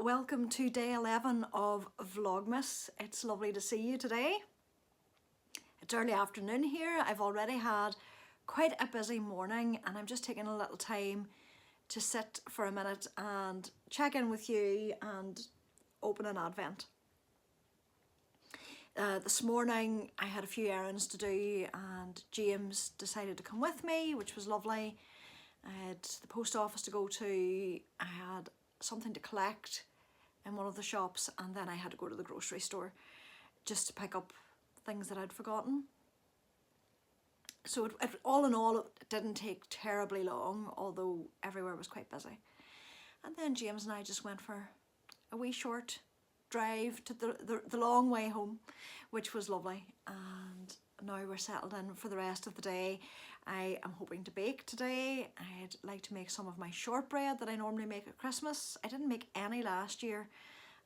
Welcome to day 11 of Vlogmas. It's lovely to see you today. It's early afternoon here. I've already had quite a busy morning and I'm just taking a little time to sit for a minute and check in with you and open an advent. This morning I had a few errands to do and James decided to come with me, which was lovely. I had the post office to go to, I had something to collect in one of the shops, and then I had to go to the grocery store just to pick up things that I'd forgotten. So all in all, it didn't take terribly long, although everywhere was quite busy. And then James and I just went for a wee short drive to the long way home, which was lovely. And now we're settled in for the rest of the day. I am hoping to bake today. I'd like to make some of my shortbread that I normally make at Christmas. I didn't make any last year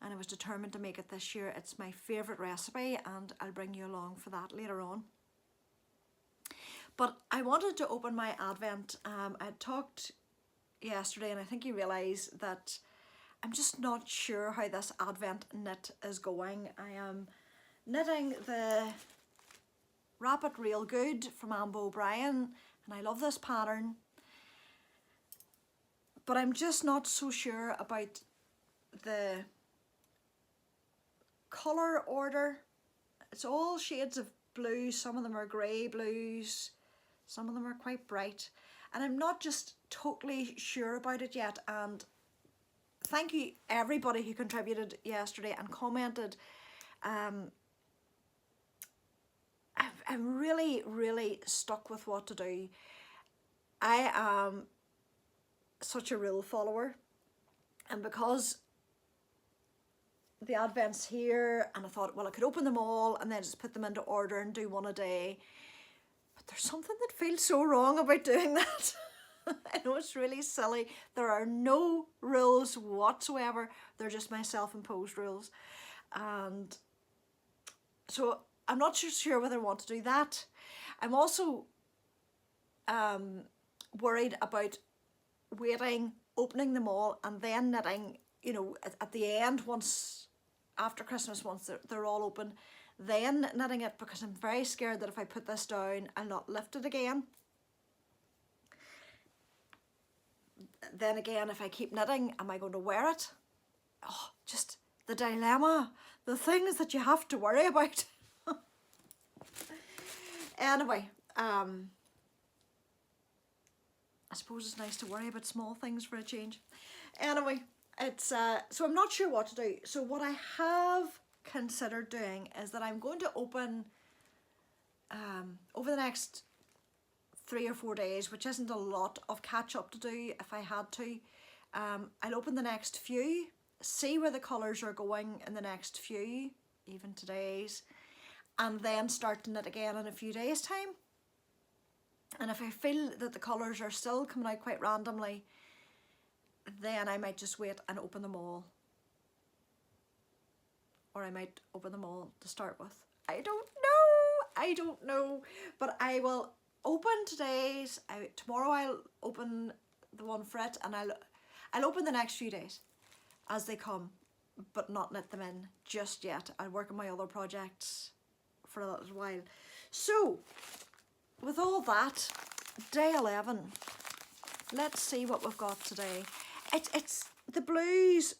and I was determined to make it this year. It's my favourite recipe and I'll bring you along for that later on. But I wanted to open my advent. I talked yesterday and I think you realise that I'm just not sure how this advent knit is going. I am knitting the Wrap It Real Good from Ambo O'Brien and I love this pattern, but I'm just not so sure about the colour order. It's all shades of blue, some of them are grey blues, some of them are quite bright, and I'm not just totally sure about it yet. And thank you everybody who contributed yesterday and commented. I'm really stuck with what to do. I am such a rule follower, and because the advent's here and I thought, well, I could open them all and then just put them into order and do one a day, but there's something that feels so wrong about doing that. I know it's really silly. There are no rules whatsoever. They're just my self-imposed rules, and so I'm not sure whether I want to do that. I'm also worried about waiting, opening them all and then knitting, you know, at the end, once after Christmas, once they're all open, then knitting it, because I'm very scared that if I put this down, I'll not lift it again. Then again, if I keep knitting, am I going to wear it? Oh, just the dilemma, the things that you have to worry about. Anyway, I suppose it's nice to worry about small things for a change. Anyway, it's so I'm not sure what to do. So what I have considered doing is that I'm going to open over the next 3 or 4 days, which isn't a lot of catch up to do if I had to. I'll open the next few, see where the colours are going in the next few, even today's, and then start to knit again in a few days' time. And if I feel that the colours are still coming out quite randomly, then I might just wait and open them all. Or I might open them all to start with. I don't know. But I will open today's. Tomorrow I'll open the one for it, and I'll open the next few days as they come, but not knit them in just yet. I'll work on my other projects for a little while. So, with all that, day 11, let's see what we've got today. It's the blues,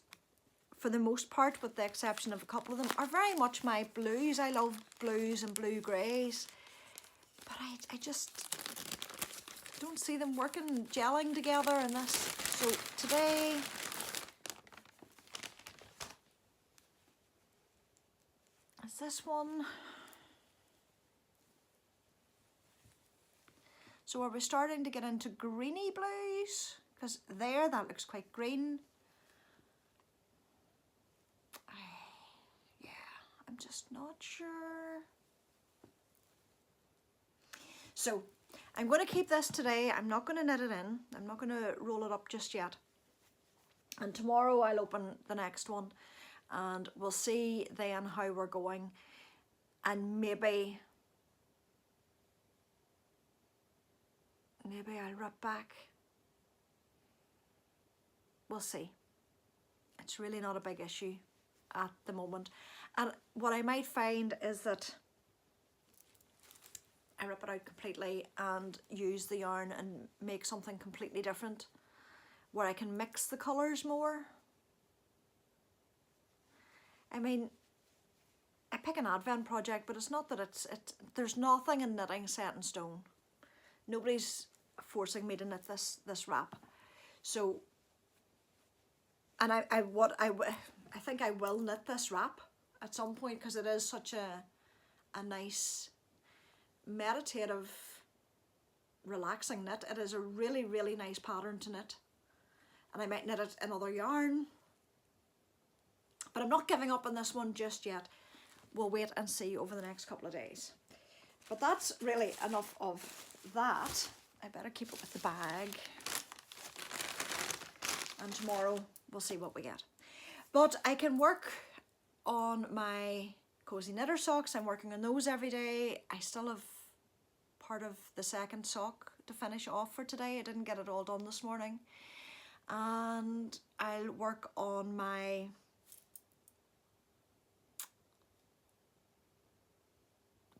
for the most part, with the exception of a couple of them, are very much my blues. I love blues and blue greys, but I just don't see them working, gelling together in this. So today, is this one? So are we starting to get into greeny blues? Because there, that looks quite green. Yeah, I'm just not sure. So I'm going to keep this today. I'm not going to knit it in. I'm not going to roll it up just yet. And tomorrow I'll open the next one, and we'll see then how we're going. And maybe I'll rip back. We'll see. It's really not a big issue at the moment. And what I might find is that I rip it out completely and use the yarn and make something completely different, where I can mix the colours more. I mean, I pick an advent project, but it's not that there's nothing in knitting set in stone. Nobody's forcing me to knit this wrap. So, and I think I will knit this wrap at some point, because it is such a nice, meditative, relaxing knit. It is a really, really nice pattern to knit. And I might knit it in other yarn. But I'm not giving up on this one just yet. We'll wait and see over the next couple of days. But that's really enough of that. I better keep it with the bag. And tomorrow we'll see what we get. But I can work on my cozy knitter socks. I'm working on those every day. I still have part of the second sock to finish off for today. I didn't get it all done this morning. And I'll work on my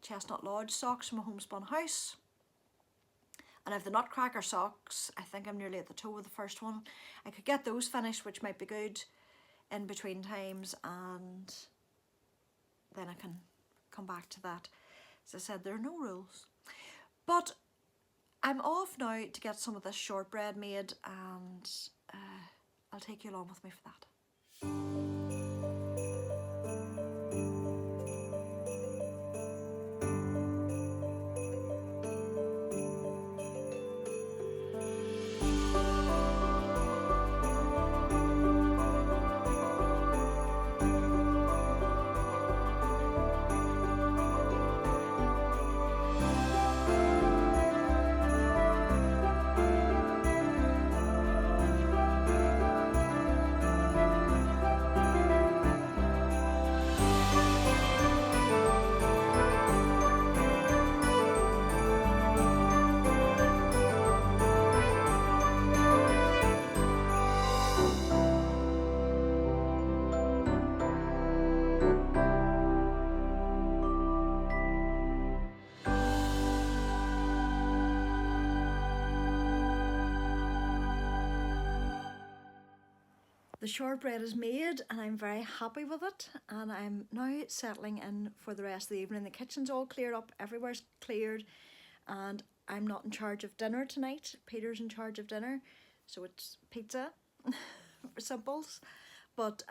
Chestnut Lodge socks from a homespun house. And I have the Nutcracker socks. I think I'm nearly at the toe of the first one. I could get those finished, which might be good in between times, and then I can come back to that. As I said, there are no rules. But I'm off now to get some of this shortbread made, and I'll take you along with me for that. the shortbread is made and I'm very happy with it, and I'm now settling in for the rest of the evening. The kitchen's all cleared up, everywhere's cleared, and I'm not in charge of dinner tonight. Peter's in charge of dinner, so it's pizza for simples. But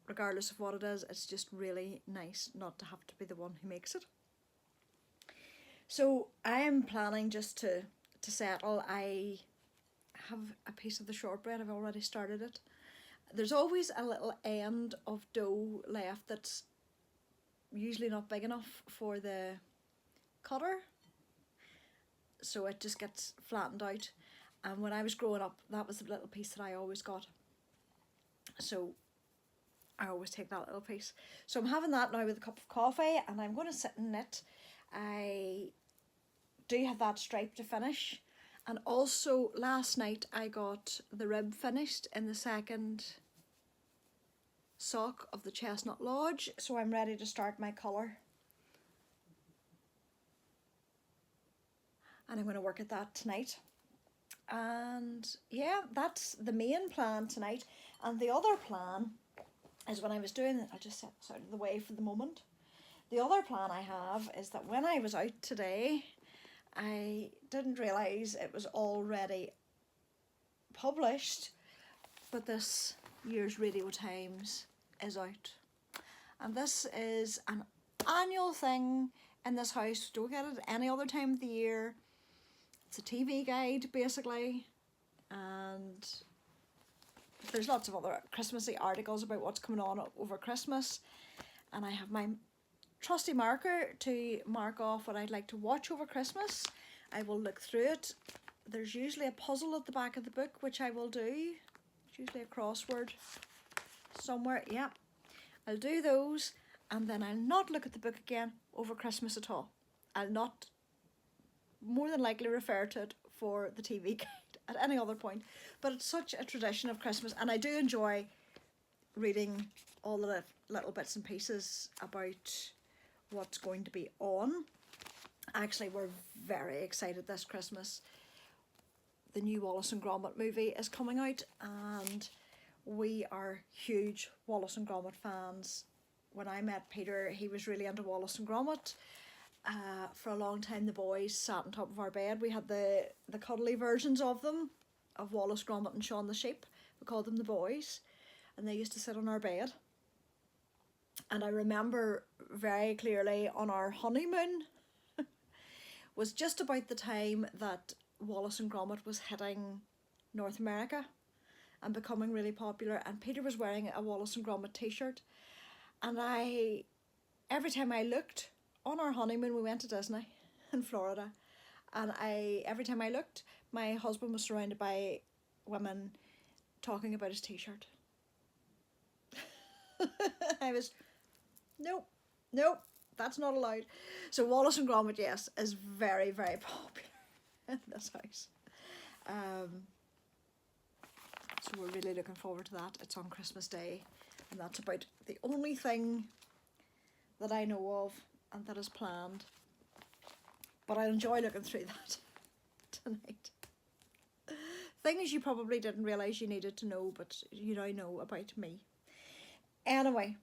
regardless of what it is, it's just really nice not to have to be the one who makes it. So I am planning just to settle. I have a piece of the shortbread, I've already started it. There's always a little end of dough left that's usually not big enough for the cutter, so it just gets flattened out. And when I was growing up, that was the little piece that I always got, so I always take that little piece. So I'm having that now with a cup of coffee, and I'm going to sit and knit. I do have that stripe to finish, and also last night I got the rib finished in the second sock of the Chestnut Lodge, so I'm ready to start my colour. And I'm going to work at that tonight. And yeah, that's the main plan tonight. And the other plan is, when I was doing it, I'll just set this out of the way for the moment. The other plan I have is that when I was out today, I didn't realise it was already published, but this year's Radio Times is out. And this is an annual thing in this house. Don't get it any other time of the year. It's a TV guide, basically, and there's lots of other Christmassy articles about what's coming on over Christmas. And I have my trusty marker to mark off what I'd like to watch over Christmas. I will look through it. There's usually a puzzle at the back of the book, which I will do. It's usually a crossword somewhere. Yeah, I'll do those, and then I'll not look at the book again over Christmas at all. I'll not more than likely refer to it for the TV guide at any other point. But it's such a tradition of Christmas, and I do enjoy reading all the little bits and pieces about what's going to be on. Actually, we're very excited this Christmas. The new Wallace and Gromit movie is coming out, and we are huge Wallace and Gromit fans. When I met Peter, he was really into Wallace and Gromit. For a long time, the boys sat on top of our bed. We had the cuddly versions of them, of Wallace, Gromit and Shaun the Sheep. We called them the boys, and they used to sit on our bed. And I remember very clearly on our honeymoon was just about the time that Wallace and Gromit was hitting North America and becoming really popular, and Peter was wearing a Wallace and Gromit t-shirt, and every time I looked, on our honeymoon we went to Disney in Florida, and every time I looked, my husband was surrounded by women talking about his t-shirt. I was, nope, that's not allowed. So Wallace and Gromit, yes, is very, very popular in this house. So we're really looking forward to that. It's on Christmas Day, and that's about the only thing that I know of and that is planned. But I enjoy looking through that tonight. Things you probably didn't realise you needed to know, but you now know about me. Anyway,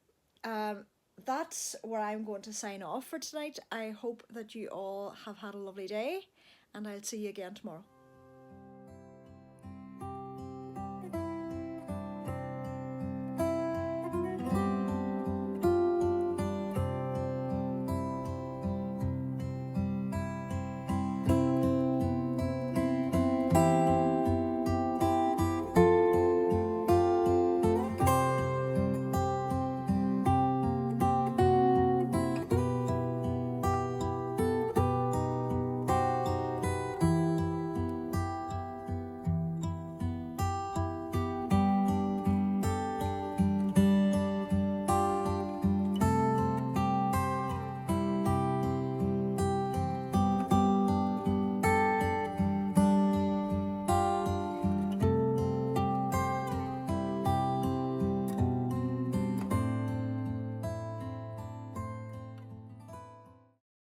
that's where I'm going to sign off for tonight. I hope that you all have had a lovely day, and I'll see you again tomorrow.